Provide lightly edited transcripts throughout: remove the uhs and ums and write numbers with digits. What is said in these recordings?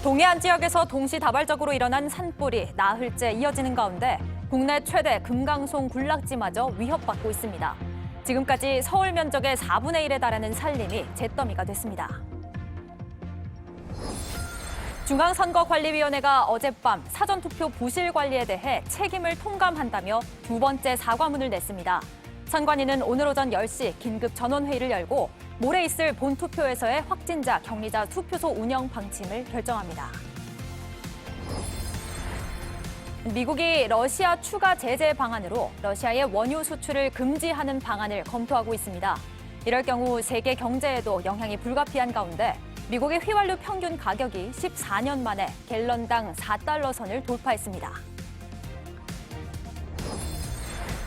동해안 지역에서 동시다발적으로 일어난 산불이 나흘째 이어지는 가운데 국내 최대 금강송 군락지마저 위협받고 있습니다. 지금까지 서울 면적의 4분의 1에 달하는 산림이 잿더미가 됐습니다. 중앙선거관리위원회가 어젯밤 사전투표 부실 관리에 대해 책임을 통감한다며 두 번째 사과문을 냈습니다. 선관위는 오늘 오전 10시 긴급 전원회의를 열고 모레 있을 본투표에서의 확진자, 격리자 투표소 운영 방침을 결정합니다. 미국이 러시아 추가 제재 방안으로 러시아의 원유 수출을 금지하는 방안을 검토하고 있습니다. 이럴 경우 세계 경제에도 영향이 불가피한 가운데 미국의 휘발유 평균 가격이 14년 만에 갤런당 4달러 선을 돌파했습니다.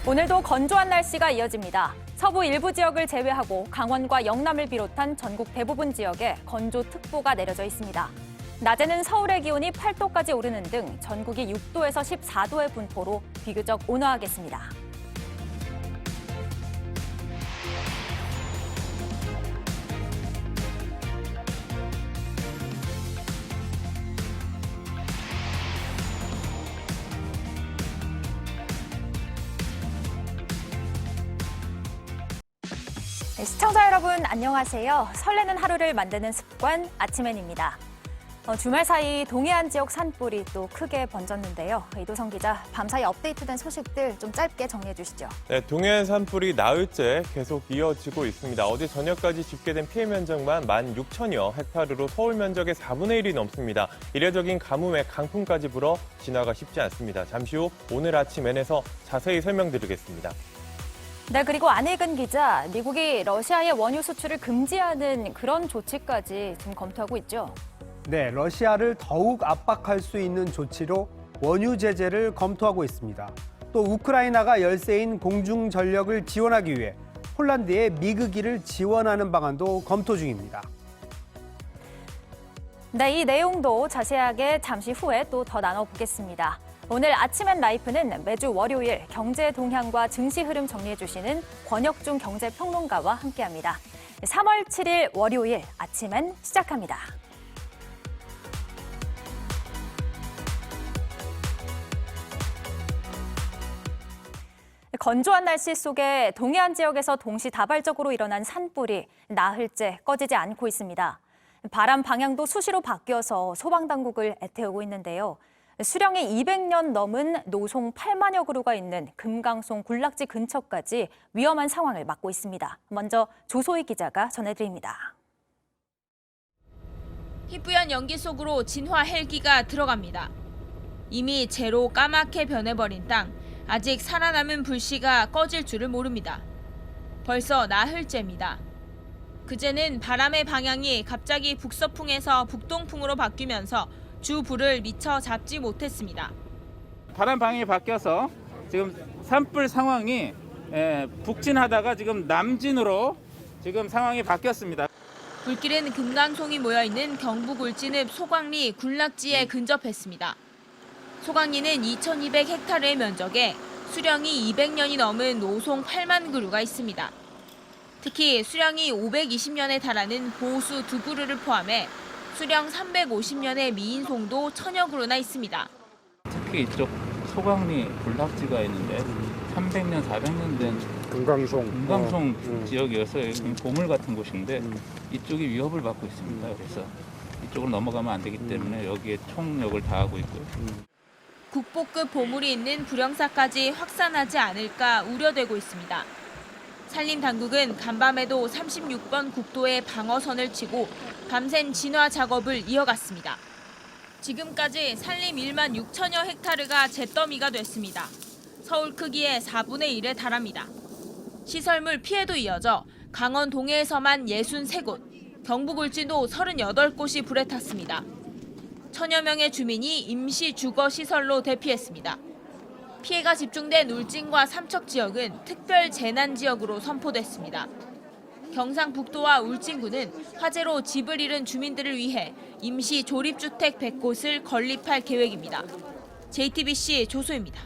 오늘도 건조한 날씨가 이어집니다. 서부 일부 지역을 제외하고 강원과 영남을 비롯한 전국 대부분 지역에 건조특보가 내려져 있습니다. 낮에는 서울의 기온이 8도까지 오르는 등 전국이 6도에서 14도의 분포로 비교적 온화하겠습니다. 시청자 여러분 안녕하세요. 설레는 하루를 만드는 습관 아침엔입니다. 주말 사이 동해안 지역 산불이 또 크게 번졌는데요. 이도성 기자, 밤사이 업데이트된 소식들 좀 짧게 정리해 주시죠. 네, 동해안 산불이 나흘째 계속 이어지고 있습니다. 어제 저녁까지 집계된 피해 면적만 16,000여 헥타르로 서울 면적의 4분의 1이 넘습니다. 이례적인 가뭄에 강풍까지 불어 진화가 쉽지 않습니다. 잠시 후 오늘 아침 N에서 자세히 설명드리겠습니다. 네, 그리고 안혜근 기자, 미국이 러시아의 원유 수출을 금지하는 그런 조치까지 지금 검토하고 있죠. 네, 러시아를 더욱 압박할 수 있는 조치로 원유 제재를 검토하고 있습니다. 또 우크라이나가 열세인 공중전력을 지원하기 위해 폴란드에 미그기를 지원하는 방안도 검토 중입니다. 네, 이 내용도 자세하게 잠시 후에 또 더 나눠보겠습니다. 오늘 아침엔 라이프는 매주 월요일 경제 동향과 증시 흐름 정리해 주시는 권혁중 경제평론가와 함께합니다. 3월 7일 월요일 아침엔 시작합니다. 건조한 날씨 속에 동해안 지역에서 동시다발적으로 일어난 산불이 나흘째 꺼지지 않고 있습니다. 바람 방향도 수시로 바뀌어서 소방당국을 애태우고 있는데요. 수령이 200년 넘은 노송 8만여 그루가 있는 금강송 군락지 근처까지 위험한 상황을 맞고 있습니다. 먼저 조소희 기자가 전해드립니다. 희뿌연 연기 속으로 진화 헬기가 들어갑니다. 이미 재로 까맣게 변해버린 땅, 아직 살아남은 불씨가 꺼질 줄을 모릅니다. 벌써 나흘째입니다. 그제는 바람의 방향이 갑자기 북서풍에서 북동풍으로 바뀌면서 주 불을 미처 잡지 못했습니다. 바람 방향이 바뀌어서 지금 산불 상황이 북진하다가 지금 남진으로 지금 상황이 바뀌었습니다. 불길은 금강송이 모여있는 경북 울진읍 소광리 군락지에 근접했습니다. 소광리는 2,200헥타르의 면적에 수령이 200년이 넘은 노송 8만 그루가 있습니다. 특히 수령이 520년에 달하는 보수 2그루를 포함해 수령 350년의 미인송도 1000여 그루나 있습니다. 특히 이쪽 소광리 군락지가 있는데 300년, 400년 된 금강송 지역이어서 여기 보물 같은 곳인데 이쪽이 위협을 받고 있습니다. 그래서 이쪽으로 넘어가면 안 되기 때문에 여기에 총력을 다하고 있고요. 국보급 보물이 있는 불영사까지 확산하지 않을까 우려되고 있습니다. 산림당국은 간밤에도 36번 국도에 방어선을 치고 밤샘 진화 작업을 이어갔습니다. 지금까지 산림 1만 6천여 헥타르가 잿더미가 됐습니다. 서울 크기의 4분의 1에 달합니다. 시설물 피해도 이어져 강원 동해에서만 63곳, 경북 울진도 38곳이 불에 탔습니다. 천여 명의 주민이 임시 주거 시설로 대피했습니다. 피해가 집중된 울진과 삼척 지역은 특별 재난 지역으로 선포됐습니다. 경상북도와 울진군은 화재로 집을 잃은 주민들을 위해 임시 조립주택 100곳을 건립할 계획입니다. JTBC 조소입니다.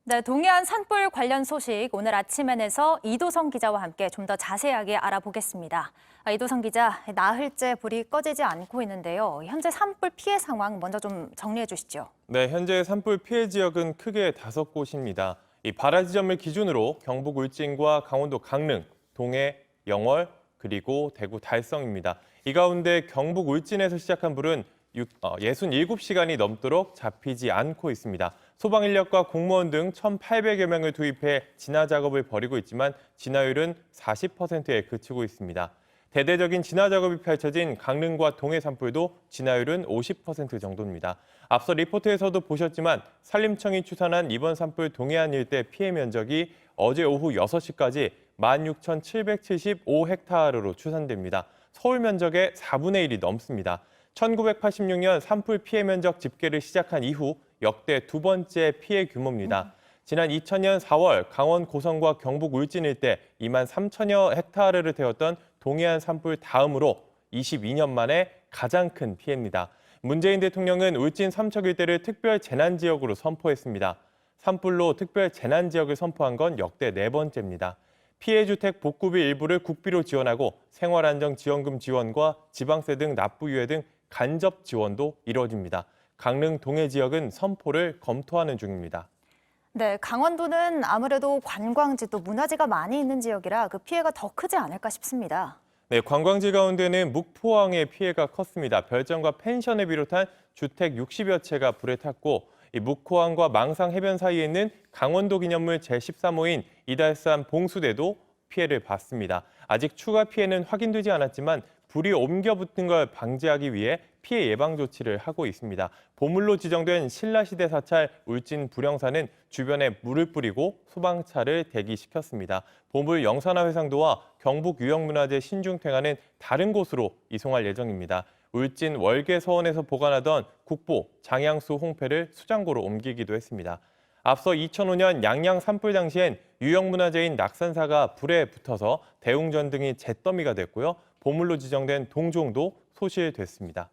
네, 동해안 산불 관련 소식 오늘 아침엔에서 이도성 기자와 함께 좀 더 자세하게 알아보겠습니다. 이도성 기자, 나흘째 불이 꺼지지 않고 있는데요. 현재 산불 피해 상황 먼저 좀 정리해 주시죠. 네, 현재 산불 피해 지역은 크게 5곳입니다. 이 발화 지점을 기준으로 경북 울진과 강원도 강릉, 동해, 영월, 그리고 대구 달성입니다. 이 가운데 경북 울진에서 시작한 불은 67시간이 넘도록 잡히지 않고 있습니다. 소방 인력과 공무원 등 1,800여 명을 투입해 진화 작업을 벌이고 있지만 진화율은 40%에 그치고 있습니다. 대대적인 진화 작업이 펼쳐진 강릉과 동해 산불도 진화율은 50% 정도입니다. 앞서 리포트에서도 보셨지만 산림청이 추산한 이번 산불 동해안 일대 피해 면적이 어제 오후 6시까지 16,775헥타르로 추산됩니다. 서울 면적의 4분의 1이 넘습니다. 1986년 산불 피해 면적 집계를 시작한 이후 역대 두 번째 피해 규모입니다. 지난 2000년 4월 강원 고성과 경북 울진 일대 2만 3천여 헥타르를 태웠던 동해안 산불 다음으로 22년 만에 가장 큰 피해입니다. 문재인 대통령은 울진 삼척 일대를 특별 재난 지역으로 선포했습니다. 산불로 특별 재난 지역을 선포한 건 역대 4번째입니다. 피해 주택 복구비 일부를 국비로 지원하고 생활안정지원금 지원과 지방세 등 납부 유예 등 간접 지원도 이뤄집니다. 강릉 동해 지역은 선포를 검토하는 중입니다. 네, 강원도는 아무래도 관광지 또 문화재가 많이 있는 지역이라 그 피해가 더 크지 않을까 싶습니다. 네, 관광지 가운데는 묵포항의 피해가 컸습니다. 별장과 펜션을 비롯한 주택 60여 채가 불에 탔고 이 묵포항과 망상 해변 사이에 있는 강원도 기념물 제13호인 이달산 봉수대도 피해를 봤습니다. 아직 추가 피해는 확인되지 않았지만 불이 옮겨 붙는 걸 방지하기 위해 피해 예방 조치를 하고 있습니다. 보물로 지정된 신라시대 사찰 울진 불영사는 주변에 물을 뿌리고 소방차를 대기시켰습니다. 보물 영산화 회상도와 경북 유형문화재 신중퇴가는 다른 곳으로 이송할 예정입니다. 울진 월계서원에서 보관하던 국보, 장양수 홍패를 수장고로 옮기기도 했습니다. 앞서 2005년 양양 산불 당시엔 유형문화재인 낙산사가 불에 붙어서 대웅전 등이 잿더미가 됐고요. 보물로 지정된 동종도 소실됐습니다.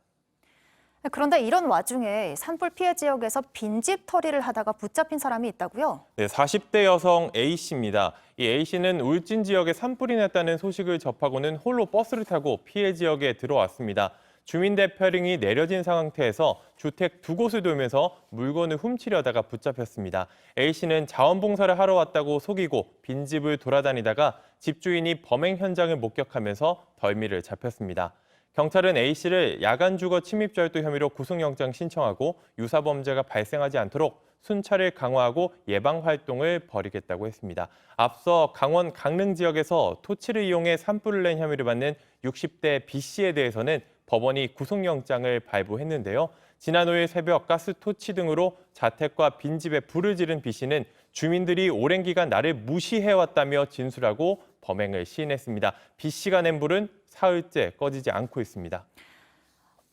그런데 이런 와중에 산불 피해 지역에서 빈집 털이를 하다가 붙잡힌 사람이 있다고요? 네, 40대 여성 A씨입니다. 이 A씨는 울진 지역에 산불이 났다는 소식을 접하고는 홀로 버스를 타고 피해 지역에 들어왔습니다. 주민 대피령이 내려진 상태에서 주택 2곳을 돌면서 물건을 훔치려다가 붙잡혔습니다. A씨는 자원봉사를 하러 왔다고 속이고 빈집을 돌아다니다가 집주인이 범행 현장을 목격하면서 덜미를 잡혔습니다. 경찰은 A씨를 야간 주거 침입절도 혐의로 구속영장 신청하고 유사범죄가 발생하지 않도록 순찰을 강화하고 예방 활동을 벌이겠다고 했습니다. 앞서 강원 강릉 지역에서 토치를 이용해 산불을 낸 혐의를 받는 60대 B씨에 대해서는 법원이 구속영장을 발부했는데요. 지난 5일 새벽 가스 토치 등으로 자택과 빈집에 불을 지른 B씨는 주민들이 오랜 기간 나를 무시해왔다며 진술하고 범행을 시인했습니다. B씨가 낸 불은 사흘째 꺼지지 않고 있습니다.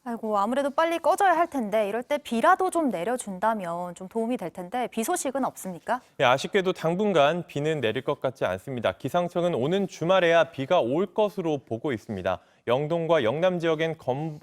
아이고, 아무래도 빨리 꺼져야 할 텐데 이럴 때 비라도 좀 내려준다면 좀 도움이 될 텐데 비 소식은 없습니까? 네, 아쉽게도 당분간 비는 내릴 것 같지 않습니다. 기상청은 오는 주말에야 비가 올 것으로 보고 있습니다. 영동과 영남 지역엔 건조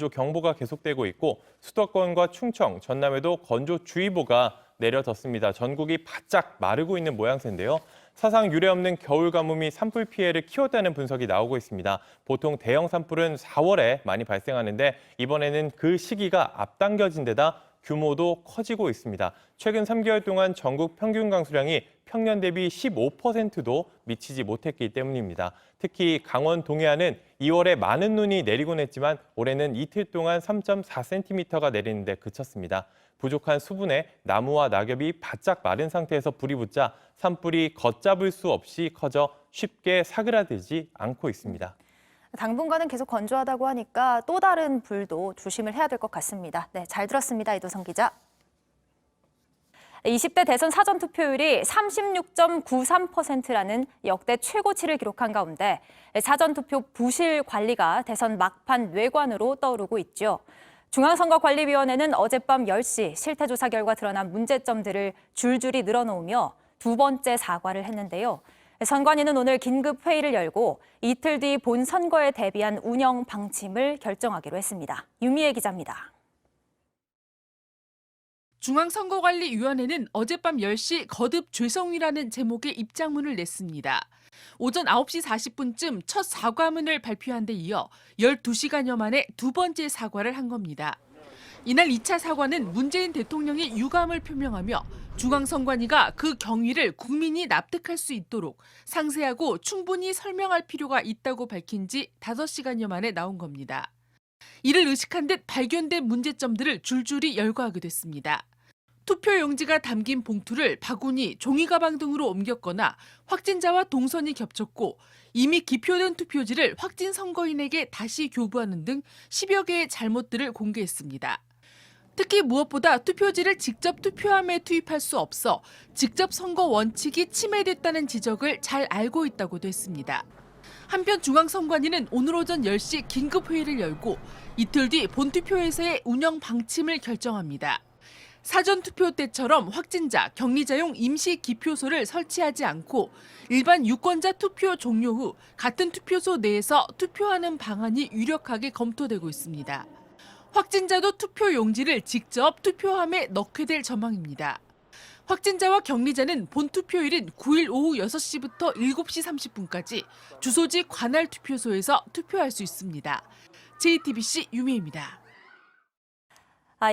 경보가 계속되고 있고 수도권과 충청, 전남에도 건조주의보가 내려졌습니다. 전국이 바짝 마르고 있는 모양새인데요. 사상 유례 없는 겨울 가뭄이 산불 피해를 키웠다는 분석이 나오고 있습니다. 보통 대형 산불은 4월에 많이 발생하는데 이번에는 그 시기가 앞당겨진 데다 규모도 커지고 있습니다. 최근 3개월 동안 전국 평균 강수량이 평년 대비 15%도 미치지 못했기 때문입니다. 특히 강원 동해안은 2월에 많은 눈이 내리곤 했지만 올해는 이틀 동안 3.4cm가 내리는데 그쳤습니다. 부족한 수분에 나무와 낙엽이 바짝 마른 상태에서 불이 붙자 산불이 걷잡을 수 없이 커져 쉽게 사그라들지 않고 있습니다. 당분간은 계속 건조하다고 하니까 또 다른 불도 조심을 해야 될 것 같습니다. 네, 잘 들었습니다. 이도성 기자. 20대 대선 사전투표율이 36.93%라는 역대 최고치를 기록한 가운데 사전투표 부실 관리가 대선 막판 뇌관으로 떠오르고 있죠. 중앙선거관리위원회는 어젯밤 10시 실태조사 결과 드러난 문제점들을 줄줄이 늘어놓으며 두 번째 사과를 했는데요. 선관위는 오늘 긴급 회의를 열고 이틀 뒤 본 선거에 대비한 운영 방침을 결정하기로 했습니다. 유미애 기자입니다. 중앙선거관리위원회는 어젯밤 10시 거듭 죄송이라는 제목의 입장문을 냈습니다. 오전 9시 40분쯤 첫 사과문을 발표한 데 이어 12시간여 만에 두 번째 사과를 한 겁니다. 이날 2차 사과는 문재인 대통령이 유감을 표명하며 중앙선관위가 그 경위를 국민이 납득할 수 있도록 상세하고 충분히 설명할 필요가 있다고 밝힌 지 5시간여 만에 나온 겁니다. 이를 의식한 듯 발견된 문제점들을 줄줄이 열거하게 됐습니다. 투표용지가 담긴 봉투를 바구니, 종이가방 등으로 옮겼거나 확진자와 동선이 겹쳤고 이미 기표된 투표지를 확진 선거인에게 다시 교부하는 등 10여 개의 잘못들을 공개했습니다. 특히 무엇보다 투표지를 직접 투표함에 투입할 수 없어 직접 선거 원칙이 침해됐다는 지적을 잘 알고 있다고도 했습니다. 한편 중앙선관위는 오늘 오전 10시 긴급회의를 열고 이틀 뒤 본투표에서의 운영 방침을 결정합니다. 사전투표 때처럼 확진자, 격리자용 임시 기표소를 설치하지 않고 일반 유권자 투표 종료 후 같은 투표소 내에서 투표하는 방안이 유력하게 검토되고 있습니다. 확진자도 투표 용지를 직접 투표함에 넣게 될 전망입니다. 확진자와 격리자는 본투표일인 9일 오후 6시부터 7시 30분까지 주소지 관할 투표소에서 투표할 수 있습니다. JTBC 유미입니다.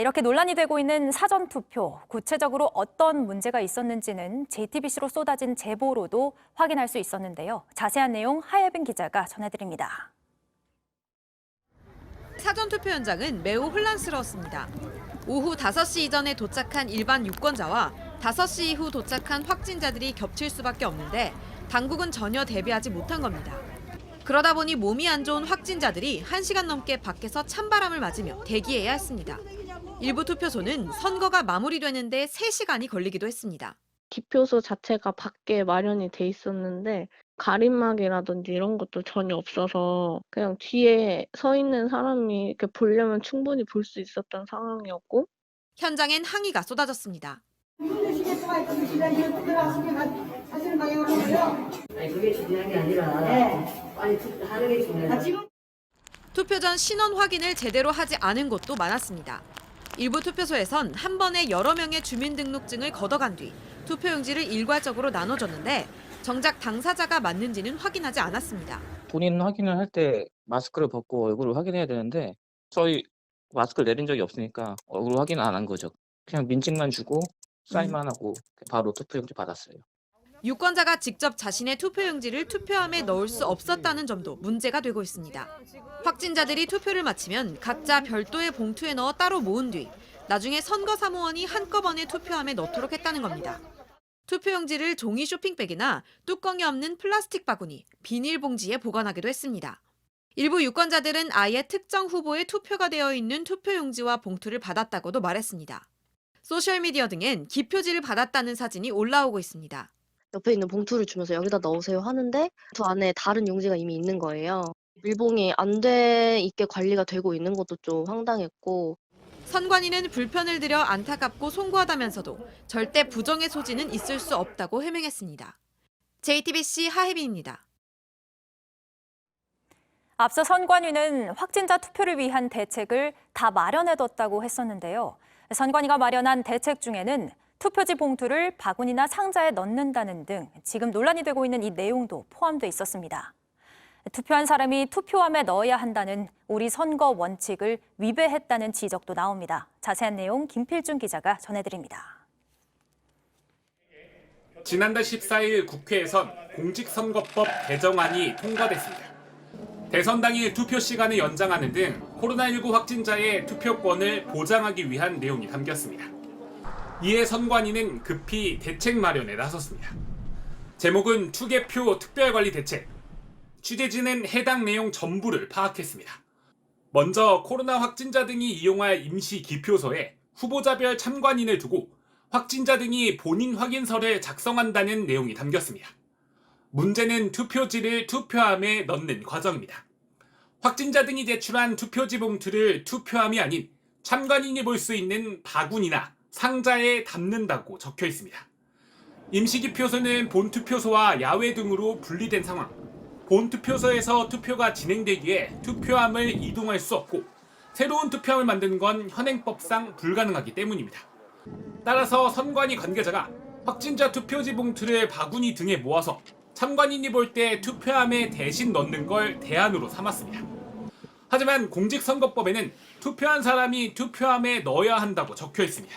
이렇게 논란이 되고 있는 사전투표, 구체적으로 어떤 문제가 있었는지는 JTBC로 쏟아진 제보로도 확인할 수 있었는데요. 자세한 내용 하예빈 기자가 전해드립니다. 사전투표 현장은 매우 혼란스러웠습니다. 오후 5시 이전에 도착한 일반 유권자와 5시 이후 도착한 확진자들이 겹칠 수밖에 없는데 당국은 전혀 대비하지 못한 겁니다. 그러다 보니 몸이 안 좋은 확진자들이 1시간 넘게 밖에서 찬바람을 맞으며 대기해야 했습니다. 일부 투표소는 선거가 마무리되는데 3시간이 걸리기도 했습니다. 기표소 자체가 밖에 마련이 돼 있었는데 가림막이라든지 이런 것도 전혀 없어서 그냥 뒤에 서 있는 사람이 이렇게 보려면 충분히 볼 수 있었던 상황이었고 현장엔 항의가 쏟아졌습니다. 그게 중요한 게 아니라 빨리 투표하는 게 중요해요. 투표 전 신원 확인을 제대로 하지 않은 곳도 많았습니다. 일부 투표소에선 한 번에 여러 명의 주민등록증을 걷어간 뒤 투표용지를 일괄적으로 나눠줬는데 정작 당사자가 맞는지는 확인하지 않았습니다. 본인 확인을 할 때 마스크를 벗고 얼굴을 확인해야 되는데 저희 마스크를 내린 적이 없으니까 얼굴 확인 안 한 거죠. 그냥 민증만 주고 사인만 하고 바로 투표용지 받았어요. 유권자가 직접 자신의 투표용지를 투표함에 넣을 수 없었다는 점도 문제가 되고 있습니다. 확진자들이 투표를 마치면 각자 별도의 봉투에 넣어 따로 모은 뒤 나중에 선거사무원이 한꺼번에 투표함에 넣도록 했다는 겁니다. 투표용지를 종이 쇼핑백이나 뚜껑이 없는 플라스틱 바구니, 비닐봉지에 보관하기도 했습니다. 일부 유권자들은 아예 특정 후보의 투표가 되어 있는 투표용지와 봉투를 받았다고도 말했습니다. 소셜미디어 등엔 기표지를 받았다는 사진이 올라오고 있습니다. 옆에 있는 봉투를 주면서 여기다 넣으세요 하는데 그 안에 다른 용지가 이미 있는 거예요. 밀봉이 안 돼 있게 관리가 되고 있는 것도 좀 황당했고 선관위는 불편을 들여 안타깝고 송구하다면서도 절대 부정의 소지는 있을 수 없다고 해명했습니다. JTBC 하혜빈입니다. 앞서 선관위는 확진자 투표를 위한 대책을 다 마련해뒀다고 했었는데요. 선관위가 마련한 대책 중에는 투표지 봉투를 바구니나 상자에 넣는다는 등 지금 논란이 되고 있는 이 내용도 포함돼 있었습니다. 투표한 사람이 투표함에 넣어야 한다는 우리 선거 원칙을 위배했다는 지적도 나옵니다. 자세한 내용 김필준 기자가 전해드립니다. 지난달 14일 국회에선 공직선거법 개정안이 통과됐습니다. 대선 당일 투표 시간을 연장하는 등 코로나19 확진자의 투표권을 보장하기 위한 내용이 담겼습니다. 이에 선관위는 급히 대책 마련에 나섰습니다. 제목은 투개표 특별관리 대책. 취재진은 해당 내용 전부를 파악했습니다. 먼저 코로나 확진자 등이 이용할 임시 기표소에 후보자별 참관인을 두고 확진자 등이 본인 확인서를 작성한다는 내용이 담겼습니다. 문제는 투표지를 투표함에 넣는 과정입니다. 확진자 등이 제출한 투표지 봉투를 투표함이 아닌 참관인이 볼 수 있는 바구니나 상자에 담는다고 적혀 있습니다. 임시기표소는 본투표소와 야외 등으로 분리된 상황. 본투표소에서 투표가 진행되기에 투표함을 이동할 수 없고 새로운 투표함을 만드는 건 현행법상 불가능하기 때문입니다. 따라서 선관위 관계자가 확진자 투표지 봉투를 바구니 등에 모아서 참관인이 볼 때 투표함에 대신 넣는 걸 대안으로 삼았습니다. 하지만 공직선거법에는 투표한 사람이 투표함에 넣어야 한다고 적혀 있습니다.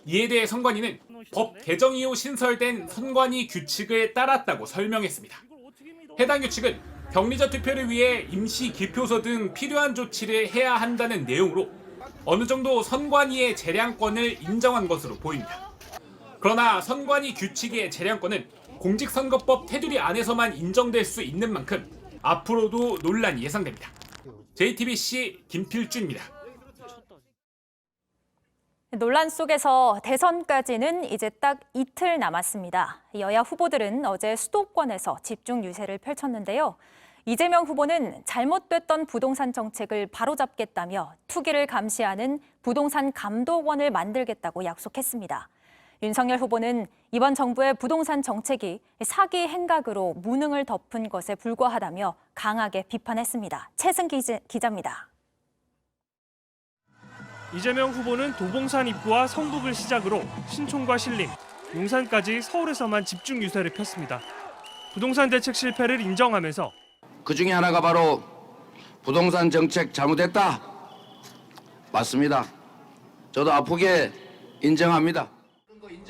이에 대해 선관위는 법 개정 이후 신설된 선관위 규칙을 따랐다고 설명했습니다. 해당 규칙은 격리자 투표를 위해 임시 기표소 등 필요한 조치를 해야 한다는 내용으로 어느 정도 선관위의 재량권을 인정한 것으로 보입니다. 그러나 선관위 규칙의 재량권은 공직선거법 테두리 안에서만 인정될 수 있는 만큼 앞으로도 논란이 예상됩니다. JTBC 김필주입니다. 논란 속에서 대선까지는 이제 딱 이틀 남았습니다. 여야 후보들은 어제 수도권에서 집중 유세를 펼쳤는데요. 이재명 후보는 잘못됐던 부동산 정책을 바로잡겠다며 투기를 감시하는 부동산 감독원을 만들겠다고 약속했습니다. 윤석열 후보는 이번 정부의 부동산 정책이 사기 행각으로 무능을 덮은 것에 불과하다며 강하게 비판했습니다. 최승기 기자입니다. 이재명 후보는 도봉산 입구와 성북을 시작으로 신촌과 신림, 용산까지 서울에서만 집중 유세를 폈습니다. 부동산 대책 실패를 인정하면서 그 중에 하나가 바로 부동산 정책 잘못했다. 맞습니다. 저도 아프게 인정합니다.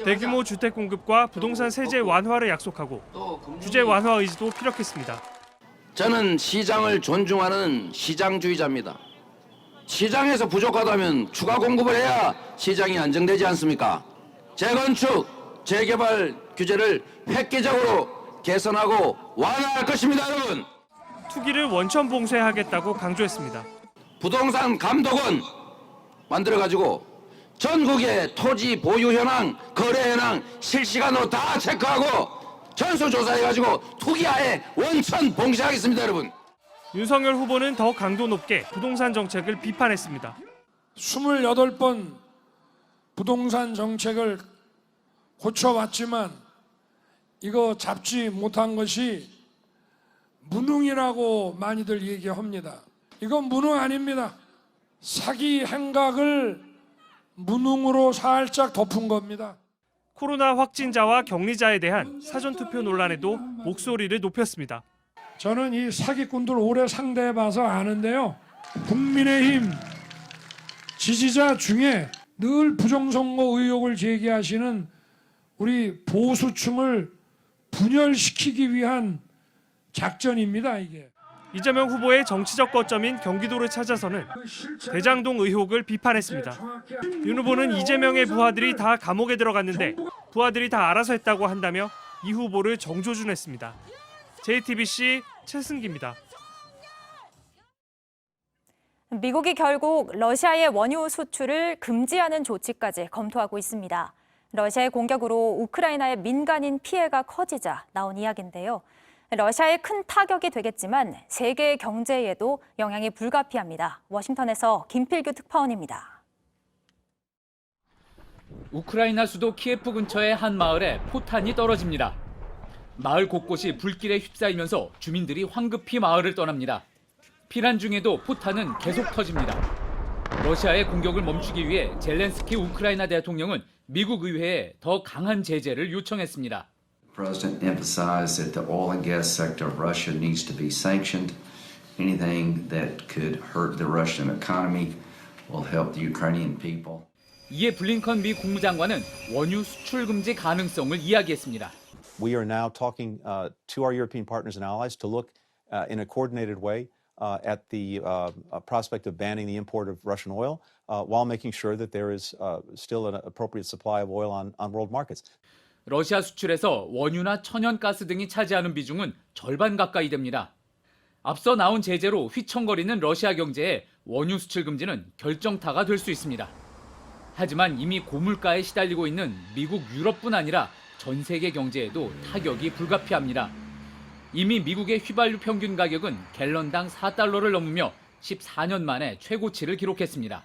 대규모 주택 공급과 부동산 세제 완화를 약속하고 규제 완화 의지도 피력했습니다. 저는 시장을 존중하는 시장주의자입니다. 시장에서 부족하다면 추가 공급을 해야 시장이 안정되지 않습니까? 재건축, 재개발 규제를 획기적으로 개선하고 완화할 것입니다, 여러분. 투기를 원천 봉쇄하겠다고 강조했습니다. 부동산 감독원 만들어가지고 전국의 토지 보유 현황, 거래 현황 실시간으로 다 체크하고 전수조사해가지고 투기하에 원천 봉쇄하겠습니다, 여러분. 윤석열 후보는 더 강도 높게 부동산 정책을 비판했습니다. 28번 부동산 정책을 고쳐왔지만 이거 잡지 못한 것이 무능이라고 많이들 얘기합니다. 이건 무능 아닙니다. 사기 행각을 무능으로 살짝 덮은 겁니다. 코로나 확진자와 격리자에 대한 사전투표 논란에도 목소리를 높였습니다. 저는 이 사기꾼들 오래 상대해봐서 아는데요. 국민의힘 지지자 중에 늘 부정선거 의혹을 제기하시는 우리 보수층을 분열시키기 위한 작전입니다, 이게. 이재명 후보의 정치적 거점인 경기도를 찾아서는 대장동 의혹을 비판했습니다. 윤 후보는 이재명의 부하들이 다 감옥에 들어갔는데 부하들이 다 알아서 했다고 한다며 이 후보를 정조준했습니다. JTBC 최승기입니다. 미국이 결국 러시아의 원유 수출을 금지하는 조치까지 검토하고 있습니다. 러시아의 공격으로 우크라이나의 민간인 피해가 커지자 나온 이야기인데요. 러시아에 큰 타격이 되겠지만 세계 경제에도 영향이 불가피합니다. 워싱턴에서 김필규 특파원입니다. 우크라이나 수도 키예프 근처의 한 마을에 포탄이 떨어집니다. 마을 곳곳이 불길에 휩싸이면서 주민들이 황급히 마을을 떠납니다. 피난 중에도 포탄은 계속 터집니다. 러시아의 공격을 멈추기 위해 젤렌스키 우크라이나 대통령은 미국 의회에 더 강한 제재를 요청했습니다. The President emphasized that the oil and gas sector of Russia needs to be sanctioned. Anything that could hurt the Russian economy will help the Ukrainian people. 이에 블링컨 미 국무장관은 원유 수출 금지 가능성을 이야기했습니다. We are now talking to our European partners and allies to look in a coordinated way at the prospect of banning the import of Russian oil while making sure that there is still an appropriate supply of oil on world markets. 러시아 수출에서 원유나 천연가스 등이 차지하는 비중은 절반 가까이 됩니다. 앞서 나온 제재로 휘청거리는 러시아 경제에 원유 수출 금지는 결정타가 될 수 있습니다. 하지만 이미 고물가에 시달리고 있는 미국, 유럽뿐 아니라 전 세계 경제에도 타격이 불가피합니다. 이미 미국의 휘발유 평균 가격은 갤런당 4달러를 넘으며 14년 만에 최고치를 기록했습니다.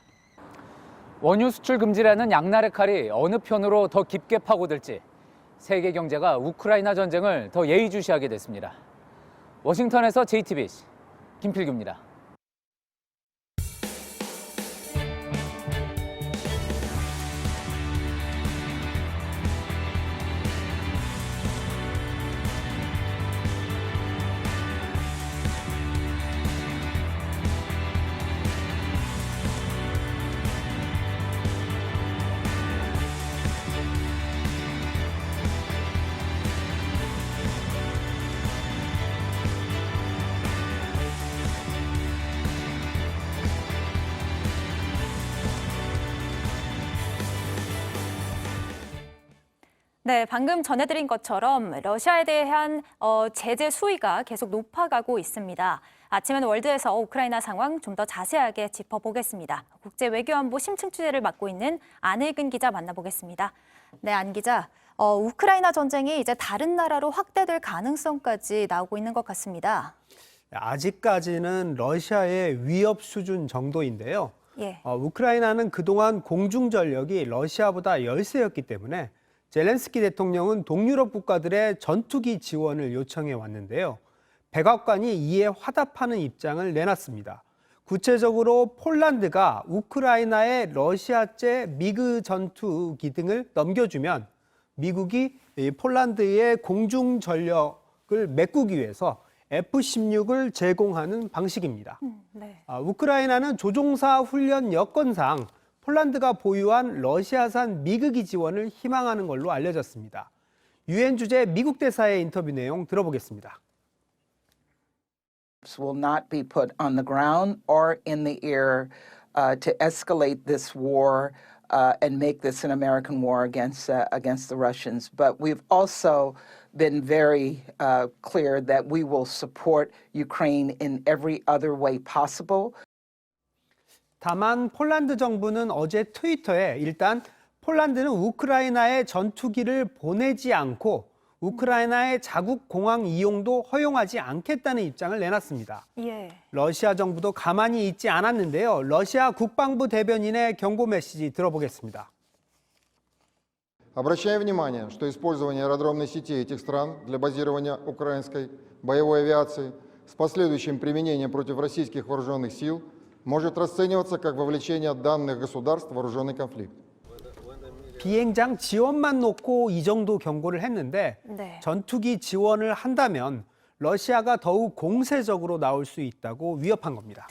원유 수출 금지라는 양날의 칼이 어느 편으로 더 깊게 파고들지 세계 경제가 우크라이나 전쟁을 더 예의주시하게 됐습니다. 워싱턴에서 JTBC 김필규입니다. 네, 방금 전해드린 것처럼 러시아에 대한 제재 수위가 계속 높아가고 있습니다. 아침엔 월드에서 우크라이나 상황 좀 더 자세하게 짚어보겠습니다. 국제외교안보 심층 취재를 맡고 있는 안혜근 기자 만나보겠습니다. 네, 안 기자. 우크라이나 전쟁이 이제 다른 나라로 확대될 가능성까지 나오고 있는 것 같습니다. 아직까지는 러시아의 위협 수준 정도인데요. 예. 우크라이나는 그동안 공중 전력이 러시아보다 열세였기 때문에 젤렌스키 대통령은 동유럽 국가들의 전투기 지원을 요청해 왔는데요. 백악관이 이에 화답하는 입장을 내놨습니다. 구체적으로 폴란드가 우크라이나에 러시아제 미그 전투기 등을 넘겨주면 미국이 폴란드의 공중 전력을 메꾸기 위해서 F-16을 제공하는 방식입니다. 네. 우크라이나는 조종사 훈련 여건상 폴란드가 보유한 러시아산 미그기 지원을 희망하는 걸로 알려졌습니다. 유엔 주재 미국 대사의 인터뷰 내용 들어보겠습니다. Will not be put on the ground or in the air to escalate this war and make this an American war against the Russians. But we've also been very clear that we will support Ukraine in every other way possible. 다만 폴란드 정부는 어제 트위터에 일단 폴란드는 우크라이나에 전투기를 보내지 않고 우크라이나의 자국 공항 이용도 허용하지 않겠다는 입장을 내놨습니다. 예. 러시아 정부도 가만히 있지 않았는데요. 러시아 국방부 대변인의 경고 메시지 들어보겠습니다. Обращаю внимание, что использование аэродромной сети этих стран для базирования украинской боевой авиации с последующим применением против российских вооруженных сил может расцениваться как вовлечение данных государств в вооруженный конфликт. 비행장 지원만 놓고 이 정도 경고를 했는데 네. 전투기 지원을 한다면 러시아가 더욱 공세적으로 나올 수 있다고 위협한 겁니다.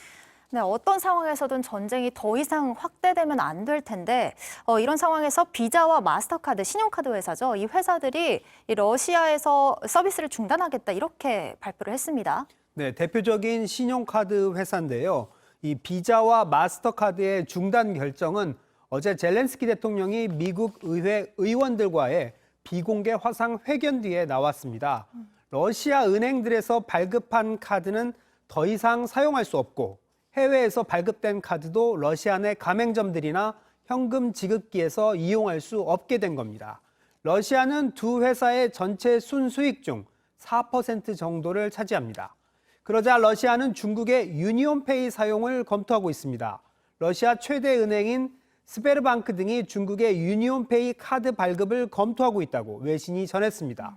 네, 어떤 상황에서든 전쟁이 더 이상 확대되면 안 될 텐데 이런 상황에서 비자와 마스터카드, 신용카드 회사죠. 이 회사들이 이 러시아에서 서비스를 중단하겠다 이렇게 발표를 했습니다. 네, 대표적인 신용카드 회사인데요. 이 비자와 마스터카드의 중단 결정은 어제 젤렌스키 대통령이 미국 의회 의원들과의 비공개 화상 회견 뒤에 나왔습니다. 러시아 은행들에서 발급한 카드는 더 이상 사용할 수 없고 해외에서 발급된 카드도 러시아 내 가맹점들이나 현금 지급기에서 이용할 수 없게 된 겁니다. 러시아는 두 회사의 전체 순수익 중 4% 정도를 차지합니다. 그러자 러시아는 중국의 유니온페이 사용을 검토하고 있습니다. 러시아 최대 은행인 스베르방크 등이 중국의 유니온페이 카드 발급을 검토하고 있다고 외신이 전했습니다.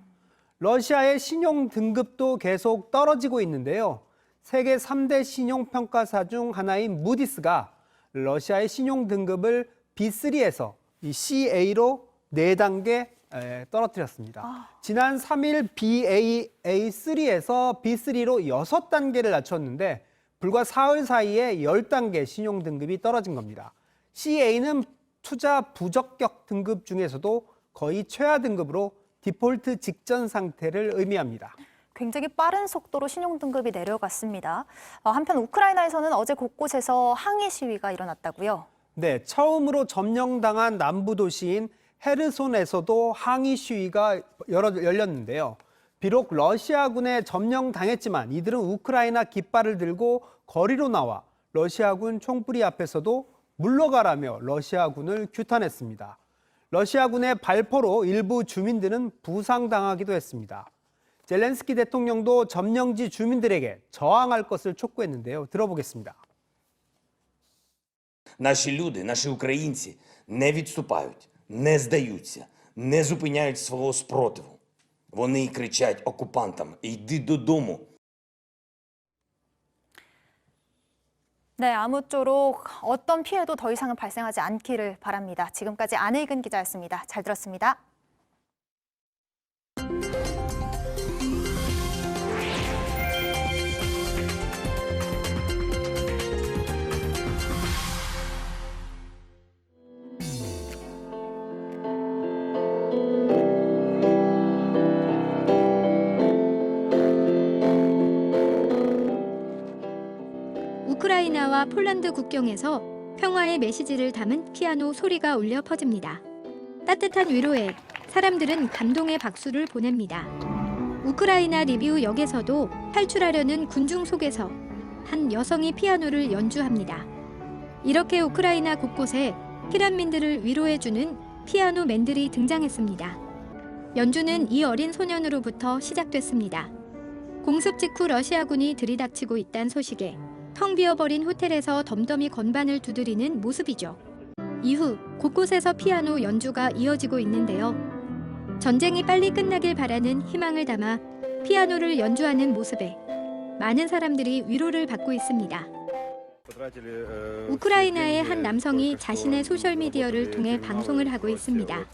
러시아의 신용 등급도 계속 떨어지고 있는데요. 세계 3대 신용평가사 중 하나인 무디스가 러시아의 신용 등급을 B3에서 CA로 4단계 떨어뜨렸습니다. 지난 3일 BAA3에서 B3로 6단계를 낮췄는데 불과 사흘 사이에 10단계 신용 등급이 떨어진 겁니다. CA는 투자 부적격 등급 중에서도 거의 최하 등급으로 디폴트 직전 상태를 의미합니다. 굉장히 빠른 속도로 신용 등급이 내려갔습니다. 한편 우크라이나에서는 어제 곳곳에서 항의 시위가 일어났다고요? 네, 처음으로 점령당한 남부 도시인 헤르손에서도 항의 시위가 열렸는데요. 비록 러시아군에 점령당했지만 이들은 우크라이나 깃발을 들고 거리로 나와 러시아군 총부리 앞에서도 물러가라며 러시아군을 규탄했습니다. 러시아군의 발포로 일부 주민들은 부상당하기도 했습니다. 젤렌스키 대통령도 점령지 주민들에게 저항할 것을 촉구했는데요. 들어보겠습니다. Наші люди, наші українці не відступають, не здаються, не зупиняють свого спротиву. Вони кричать окупантам: "Йди додому". 네, 아무쪼록 어떤 피해도 더 이상은 발생하지 않기를 바랍니다. 지금까지 안혜근 기자였습니다. 잘 들었습니다. 우크라이나와 폴란드 국경에서 평화의 메시지를 담은 피아노 소리가 울려 퍼집니다. 따뜻한 위로에 사람들은 감동의 박수를 보냅니다. 우크라이나 리비우 역에서도 탈출하려는 군중 속에서 한 여성이 피아노를 연주합니다. 이렇게 우크라이나 곳곳에 피난민들을 위로해주는 피아노맨들이 등장했습니다. 연주는 이 어린 소년으로부터 시작됐습니다. 공습 직후 러시아군이 들이닥치고 있다는 소식에 텅 비어버린 호텔에서 덤덤히 건반을 두드리는 모습이죠. 이후 곳곳에서 피아노 연주가 이어지고 있는데요. 전쟁이 빨리 끝나길 바라는 희망을 담아 피아노를 연주하는 모습에 많은 사람들이 위로를 받고 있습니다. 우크라이나의 한 남성이 자신의 소셜미디어를 통해 방송을 하고 있습니다.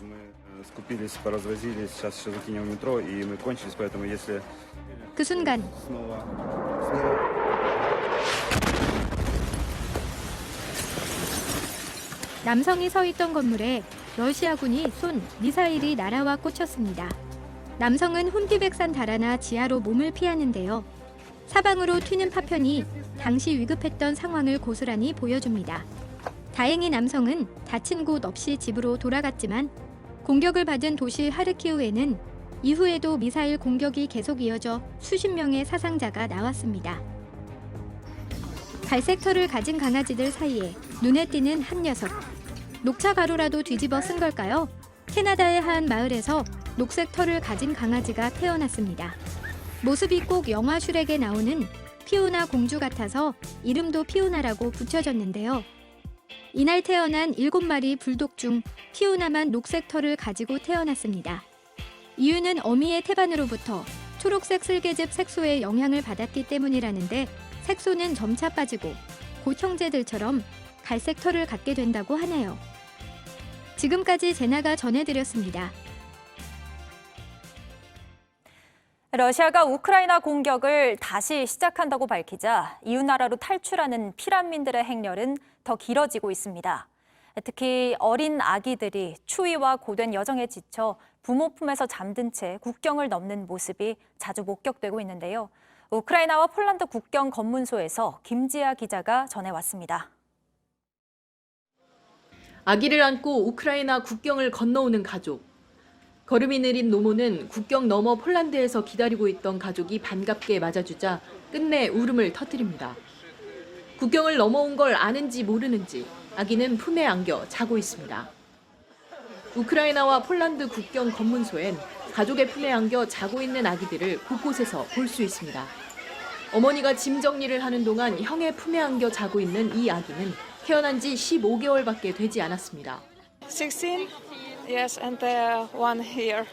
그 순간 남성이 서 있던 건물에 러시아군이 쏜 미사일이 날아와 꽂혔습니다. 남성은 혼비백산 달아나 지하로 몸을 피하는데요. 사방으로 튀는 파편이 당시 위급했던 상황을 고스란히 보여줍니다. 다행히 남성은 다친 곳 없이 집으로 돌아갔지만 공격을 받은 도시 하르키우에는 이후에도 미사일 공격이 계속 이어져 수십 명의 사상자가 나왔습니다. 갈색 털을 가진 강아지들 사이에 눈에 띄는 한 녀석. 녹차 가루라도 뒤집어 쓴 걸까요? 캐나다의 한 마을에서 녹색 털을 가진 강아지가 태어났습니다. 모습이 꼭 영화 슈렉에 나오는 피오나 공주 같아서 이름도 피오나라고 붙여졌는데요. 이날 태어난 7마리 불독 중 피오나만 녹색 털을 가지고 태어났습니다. 이유는 어미의 태반으로부터 초록색 쓸개즙 색소의 영향을 받았기 때문이라는데 색소는 점차 빠지고 곧 형제들처럼 갈색 털을 갖게 된다고 하네요. 지금까지 제나가 전해드렸습니다. 러시아가 우크라이나 공격을 다시 시작한다고 밝히자 이웃나라로 탈출하는 피난민들의 행렬은 더 길어지고 있습니다. 특히 어린 아기들이 추위와 고된 여정에 지쳐 부모 품에서 잠든 채 국경을 넘는 모습이 자주 목격되고 있는데요. 우크라이나와 폴란드 국경 검문소에서 김지아 기자가 전해왔습니다. 아기를 안고 우크라이나 국경을 건너오는 가족. 걸음이 느린 노모는 국경 너머 폴란드에서 기다리고 있던 가족이 반갑게 맞아주자 끝내 울음을 터뜨립니다. 국경을 넘어온 걸 아는지 모르는지 아기는 품에 안겨 자고 있습니다. 우크라이나와 폴란드 국경 검문소엔 가족의 품에 안겨 자고 있는 아기들을 곳곳에서 볼 수 있습니다. 어머니가 짐 정리를 하는 동안 형의 품에 안겨 자고 있는 이 아기는 태어난 지 15개월밖에 되지 않았습니다. 16, yes, and one here.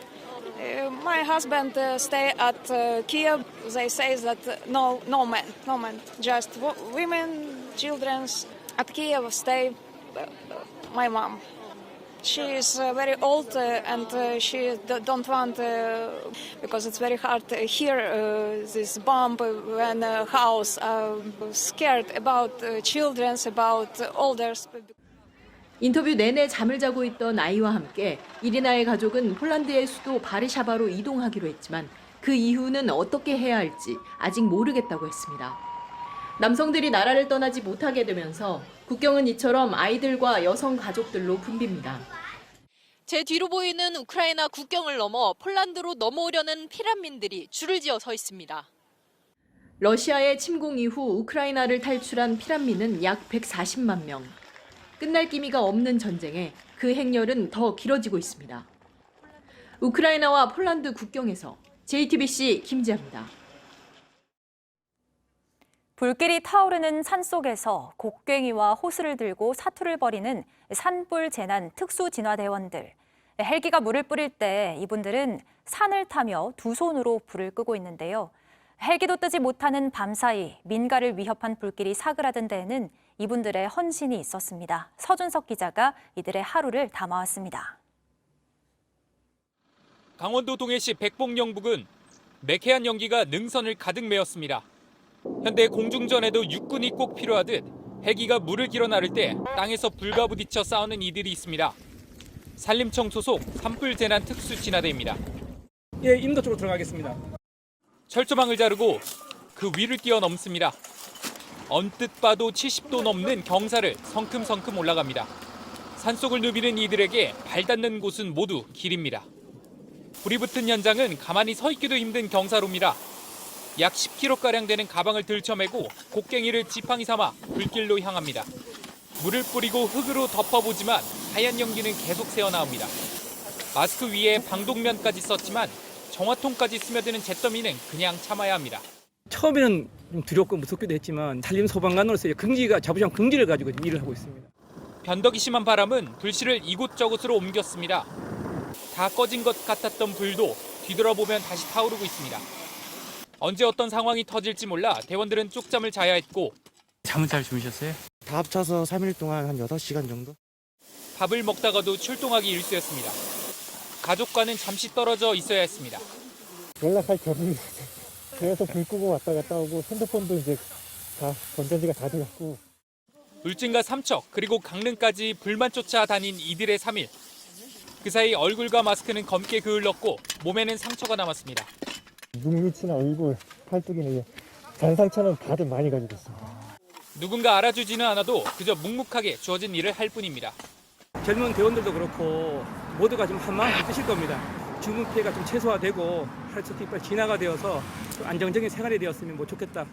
My husband stay at Kiev. They say that no man, just women, children. At Kiev stay my mom. She is very old and she don't want because it's very hard here this bomb when house scared about children, about elders. 인터뷰 내내 잠을 자고 있던 아이와 함께 이리나의 가족은 폴란드의 수도 바르샤바로 이동하기로 했지만 그 이후는 어떻게 해야 할지 아직 모르겠다고 했습니다. 남성들이 나라를 떠나지 못하게 되면서 국경은 이처럼 아이들과 여성 가족들로 붐빕니다. 제 뒤로 보이는 우크라이나 국경을 넘어 폴란드로 넘어오려는 피난민들이 줄을 지어 서 있습니다. 러시아의 침공 이후 우크라이나를 탈출한 피난민은 약 140만 명. 끝날 기미가 없는 전쟁에 그 행렬은 더 길어지고 있습니다. 우크라이나와 폴란드 국경에서 JTBC 김지아입니다. 불길이 타오르는 산속에서 곡괭이와 호스를 들고 사투를 벌이는 산불 재난 특수진화대원들. 헬기가 물을 뿌릴 때 이분들은 산을 타며 두 손으로 불을 끄고 있는데요. 헬기도 뜨지 못하는 밤사이 민가를 위협한 불길이 사그라든 데에는 이분들의 헌신이 있었습니다. 서준석 기자가 이들의 하루를 담아왔습니다. 강원도 동해시 백봉영북은 매캐한 연기가 능선을 가득 메웠습니다. 현대 공중전에도 육군이 꼭 필요하듯 헬기가 물을 길어 나를 때 땅에서 불과 부딪혀 싸우는 이들이 있습니다. 산림청 소속 산불재난 특수진화대입니다. 예, 인도 쪽으로 들어가겠습니다. 철조망을 자르고 그 위를 뛰어넘습니다. 언뜻 봐도 70도 넘는 경사를 성큼성큼 올라갑니다. 산속을 누비는 이들에게 발 닿는 곳은 모두 길입니다. 불이 붙은 현장은 가만히 서 있기도 힘든 경사로입니다. 약 10kg가량 되는 가방을 들쳐매고 곡괭이를 지팡이 삼아 불길로 향합니다. 물을 뿌리고 흙으로 덮어보지만 하얀 연기는 계속 새어나옵니다. 마스크 위에 방독면까지 썼지만 정화통까지 스며드는 잿더미는 그냥 참아야 합니다. 처음에는 좀 두렵고 무섭기도 했지만 산림 소방관으로서 자부심 긍지를 가지고 일을 하고 있습니다. 변덕이 심한 바람은 불씨를 이곳저곳으로 옮겼습니다. 다 꺼진 것 같았던 불도 뒤돌아보면 다시 타오르고 있습니다. 언제 어떤 상황이 터질지 몰라 대원들은 쪽잠을 자야 했고 잠은 잘 주무셨어요? 다 합쳐서 3일 동안 한 6시간 정도? 밥을 먹다가도 출동하기 일쑤였습니다. 가족과는 잠시 떨어져 있어야 했습니다. 연락할 게 없는 것 같아요. 그래서 불 끄고 왔다 갔다 오고 핸드폰도 이제 다 건전지가 다 돼갖고. 울진과 삼척 그리고 강릉까지 불만 쫓아 다닌 이들의 3일. 그 사이 얼굴과 마스크는 검게 그을렀고 몸에는 상처가 남았습니다. 눈 밑이나 얼굴, 팔뚝에는 잔상처럼 다들 많이 가지고 있습니다. 누군가 알아주지는 않아도 그저 묵묵하게 주어진 일을 할 뿐입니다. 젊은 대원들도 그렇고 모두가 좀 한마음 드실 겁니다. 주문 피해가 좀 최소화되고 하루속히 빨리 진화가 되어서 좀 안정적인 생활이 되었으면 좋겠다.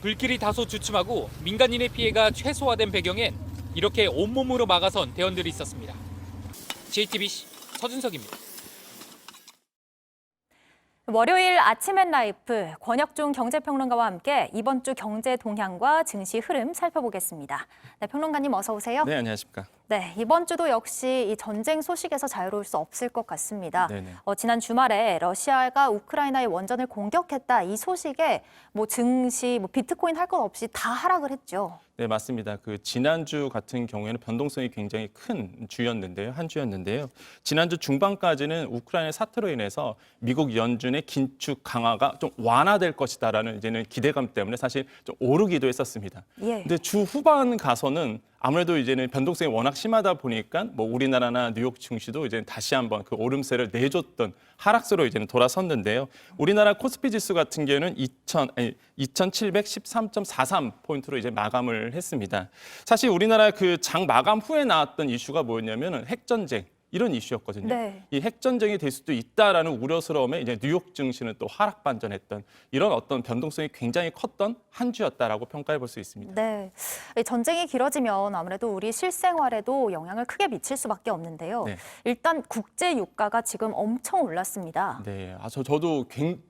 불길이 다소 주춤하고 민간인의 피해가 최소화된 배경엔 이렇게 온몸으로 막아선 대원들이 있었습니다. JTBC 서준석입니다. 월요일 아침 앤 라이프 권혁중 경제평론가와 함께 이번 주 경제 동향과 증시 흐름 살펴보겠습니다. 네, 평론가님 어서 오세요. 네, 안녕하십니까. 네, 이번 주도 역시 이 전쟁 소식에서 자유로울 수 없을 것 같습니다. 네네. 지난 주말에 러시아가 우크라이나의 원전을 공격했다 이 소식에 증시, 비트코인 할 것 없이 다 하락을 했죠. 네, 맞습니다. 그 지난주 같은 경우에는 변동성이 굉장히 큰 주였는데요. 한 주였는데요. 지난주 중반까지는 우크라이나 사태로 인해서 미국 연준의 긴축 강화가 좀 완화될 것이다라는 이제는 기대감 때문에 사실 좀 오르기도 했었습니다. 예. 근데 주 후반 가서는 아무래도 이제는 변동성이 워낙 심하다 보니까 우리나라나 뉴욕 증시도 이제 다시 한번 그 오름세를 내줬던 하락세로 이제는 돌아섰는데요. 우리나라 코스피 지수 같은 경우는 2,713.43포인트로 이제 마감을 했습니다. 사실 우리나라 그 장 마감 후에 나왔던 이슈가 뭐였냐면은 핵전쟁. 이런 이슈였거든요. 네. 이 핵전쟁이 될 수도 있다라는 우려스러움에 이제 뉴욕 증시는 또 하락 반전했던 이런 어떤 변동성이 굉장히 컸던 한 주였다라고 평가해 볼 수 있습니다. 네, 전쟁이 길어지면 아무래도 우리 실생활에도 영향을 크게 미칠 수밖에 없는데요. 네. 일단 국제 유가가 지금 엄청 올랐습니다. 네, 저도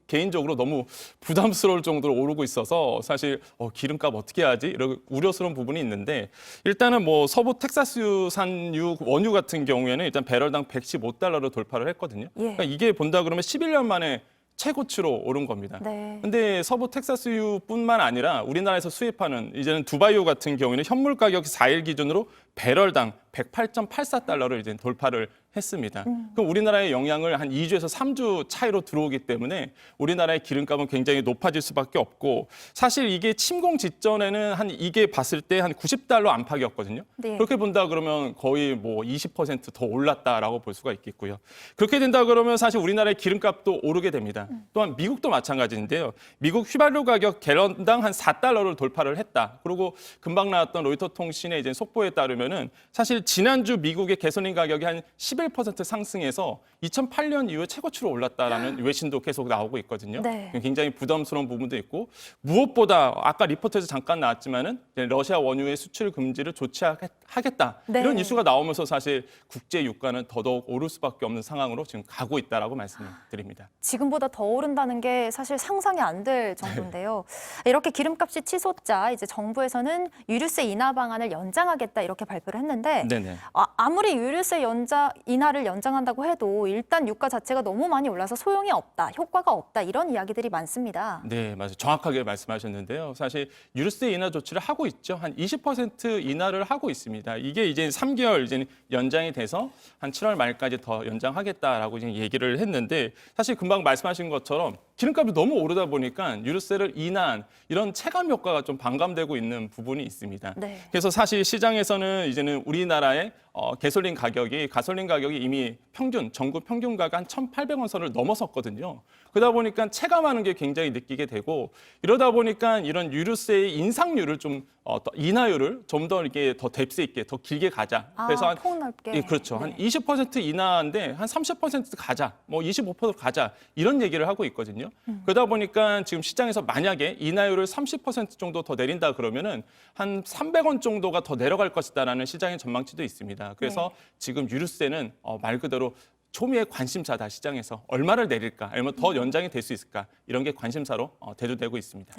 개인적으로 너무 부담스러울 정도로 오르고 있어서 사실 기름값 어떻게 하지? 이런 우려스러운 부분이 있는데 일단은 서부 텍사스산 원유 같은 경우에는 일단 배럴당 115달러로 돌파를 했거든요. 예. 그러니까 이게 본다 그러면 11년 만에 최고치로 오른 겁니다. 네. 근데 서부 텍사스유뿐만 아니라 우리나라에서 수입하는 이제는 두바이유 같은 경우에는 현물 가격이 4일 기준으로 배럴당 108.84달러를 이제 돌파를 했습니다. 그럼 우리나라의 영향을 한 2주에서 3주 차이로 들어오기 때문에 우리나라의 기름값은 굉장히 높아질 수밖에 없고 사실 이게 침공 직전에는 이게 봤을 때 한 90달러 안팎이었거든요. 네. 그렇게 본다 그러면 거의 20% 더 올랐다라고 볼 수가 있겠고요. 그렇게 된다 그러면 사실 우리나라의 기름값도 오르게 됩니다. 또한 미국도 마찬가지인데요. 미국 휘발유 가격 갤런당 한 4달러를 돌파를 했다. 그리고 금방 나왔던 로이터 통신의 이제 속보에 따르면은 사실 지난주 미국의 가솔린 가격이 한 11% 상승해서 2008년 이후에 최고치로 올랐다라는 외신도 계속 나오고 있거든요. 네. 굉장히 부담스러운 부분도 있고 무엇보다 아까 리포트에서 잠깐 나왔지만은 러시아 원유의 수출 금지를 조치하겠다 네. 이런 이슈가 나오면서 사실 국제 유가는 더더욱 오를 수밖에 없는 상황으로 지금 가고 있다라고 말씀을 드립니다. 지금보다 더 오른다는 게 사실 상상이 안 될 정도인데요. 이렇게 기름값이 치솟자 이제 정부에서는 유류세 인하 방안을 연장하겠다 이렇게 발표를 했는데 네네. 아무리 유류세 인하를 연장한다고 해도 일단 유가 자체가 너무 많이 올라서 소용이 없다, 효과가 없다 이런 이야기들이 많습니다. 네, 맞아요. 정확하게 말씀하셨는데요. 사실 유류세 인하 조치를 하고 있죠. 한 20% 인하를 하고 있습니다. 이게 이제 3개월 이제 연장이 돼서 한 7월 말까지 더 연장하겠다라고 지금 얘기를 했는데 사실 금방 말씀하신 것처럼 기름값이 너무 오르다 보니까 유류세를 인하한 이런 체감 효과가 좀 반감되고 있는 부분이 있습니다. 네. 그래서 사실 시장에서는 이제는 우리나라의 가솔린 가격이 이미 전국 평균 가격 한 1,800원 선을 넘어섰거든요. 그러다 보니까 체감하는 게 굉장히 느끼게 되고 이러다 보니까 이런 유류세의 인상률을 인하율을 좀 더 이렇게 더 뎁스 있게 더 길게 가자. 그래서 폭넓게. 예, 그렇죠. 한 20% 인하인데 한 30% 가자. 뭐 25% 가자. 이런 얘기를 하고 있거든요. 그러다 보니까 지금 시장에서 만약에 인하율을 30% 정도 더 내린다 그러면은 한 300원 정도가 더 내려갈 것이다라는 시장의 전망치도 있습니다. 그래서 지금 유류세는 말 그대로 초미의 관심사다. 시장에서 얼마를 내릴까, 아니면 더 연장이 될 수 있을까, 이런 게 관심사로 대두되고 있습니다.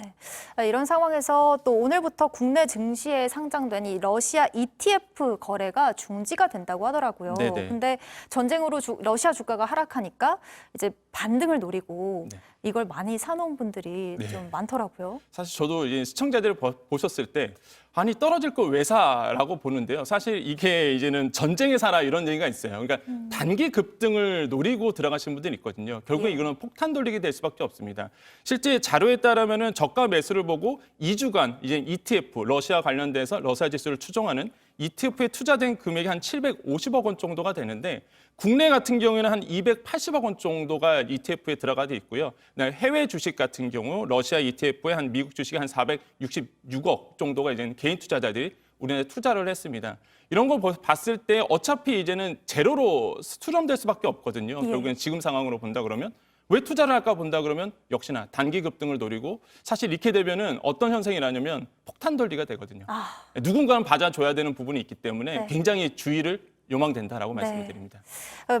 네. 이런 상황에서 또 오늘부터 국내 증시에 상장된 이 러시아 ETF 거래가 중지가 된다고 하더라고요. 네네. 근데 전쟁으로 러시아 주가가 하락하니까 이제 반등을 노리고 이걸 많이 사놓은 분들이 좀 많더라고요. 사실 저도 이제 시청자들을 보셨을 때 아니 떨어질 거 왜 사라고 보는데요. 사실 이게 이제는 전쟁에 사라 이런 얘기가 있어요. 그러니까 단기 급등을 노리고 들어가시는 분들이 있거든요. 결국에 이거는 폭탄 돌리게 될 수밖에 없습니다. 실제 자료에 따르면은 저가 매수를 보고 2주간 이제 ETF 러시아 관련돼서 러시아 지수를 추종하는 ETF에 투자된 금액이 한 750억 원 정도가 되는데 국내 같은 경우에는 한 280억 원 정도가 ETF에 들어가 돼 있고요. 해외 주식 같은 경우 러시아 ETF에 한 미국 주식이 한 466억 정도가 이제 개인 투자자들이 우리나라에 투자를 했습니다. 이런 거 봤을 때 어차피 이제는 제로로 수렴될 수밖에 없거든요. 결국엔 지금 상황으로 본다 그러면 왜 투자를 할까 본다 그러면 역시나 단기 급등을 노리고 사실 이렇게 되면은 어떤 현상이 나냐면 폭탄 돌리가 되거든요. 누군가는 받아줘야 되는 부분이 있기 때문에 굉장히 주의를 요망된다라고 말씀을 드립니다.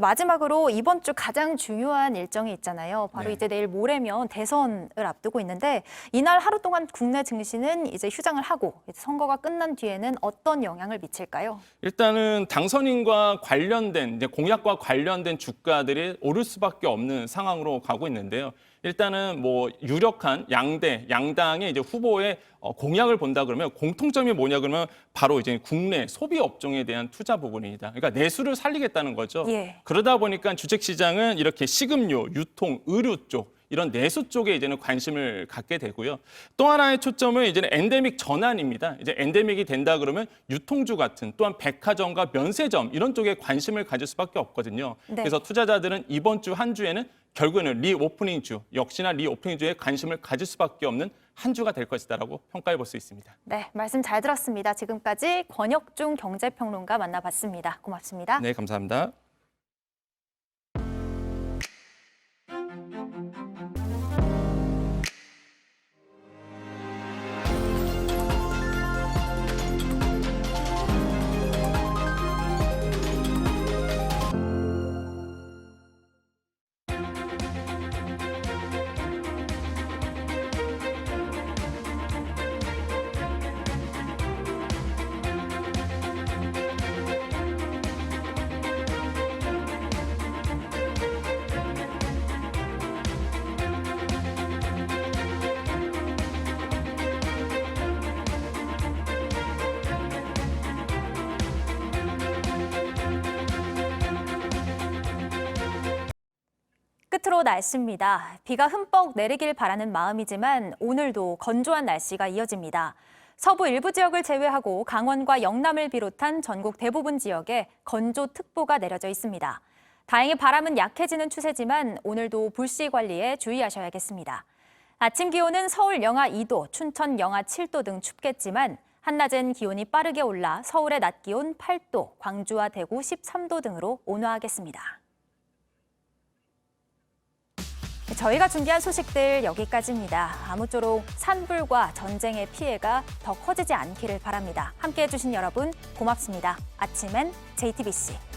마지막으로 이번 주 가장 중요한 일정이 있잖아요. 바로 이제 내일 모레면 대선을 앞두고 있는데 이날 하루 동안 국내 증시는 이제 휴장을 하고 선거가 끝난 뒤에는 어떤 영향을 미칠까요? 일단은 당선인과 관련된 이제 공약과 관련된 주가들이 오를 수밖에 없는 상황으로 가고 있는데요. 일단은 뭐 유력한 양당의 이제 후보의 공약을 본다 그러면 공통점이 뭐냐 그러면 바로 이제 국내 소비 업종에 대한 투자 부분입니다. 그러니까 내수를 살리겠다는 거죠. 그러다 보니까 주식 시장은 이렇게 식음료, 유통, 의류 쪽 이런 내수 쪽에 이제는 관심을 갖게 되고요. 또 하나의 초점은 이제는 엔데믹 전환입니다. 이제 엔데믹이 된다 그러면 유통주 같은 또한 백화점과 면세점 이런 쪽에 관심을 가질 수밖에 없거든요. 그래서 투자자들은 이번 주 한 주에는 결국에는 리오프닝 주, 역시나 리오프닝 주에 관심을 가질 수밖에 없는 한 주가 될 것이다라고 평가해 볼 수 있습니다. 네, 말씀 잘 들었습니다. 지금까지 권혁중 경제평론가 만나봤습니다. 고맙습니다. 네, 감사합니다. 끝으로 날씨입니다. 비가 흠뻑 내리길 바라는 마음이지만 오늘도 건조한 날씨가 이어집니다. 서부 일부 지역을 제외하고 강원과 영남을 비롯한 전국 대부분 지역에 건조특보가 내려져 있습니다. 다행히 바람은 약해지는 추세지만 오늘도 불씨 관리에 주의하셔야겠습니다. 아침 기온은 서울 영하 2도, 춘천 영하 7도 등 춥겠지만 한낮엔 기온이 빠르게 올라 서울의 낮 기온 8도, 광주와 대구 13도 등으로 온화하겠습니다. 저희가 준비한 소식들 여기까지입니다. 아무쪼록 산불과 전쟁의 피해가 더 커지지 않기를 바랍니다. 함께해 주신 여러분 고맙습니다. 아침엔 JTBC.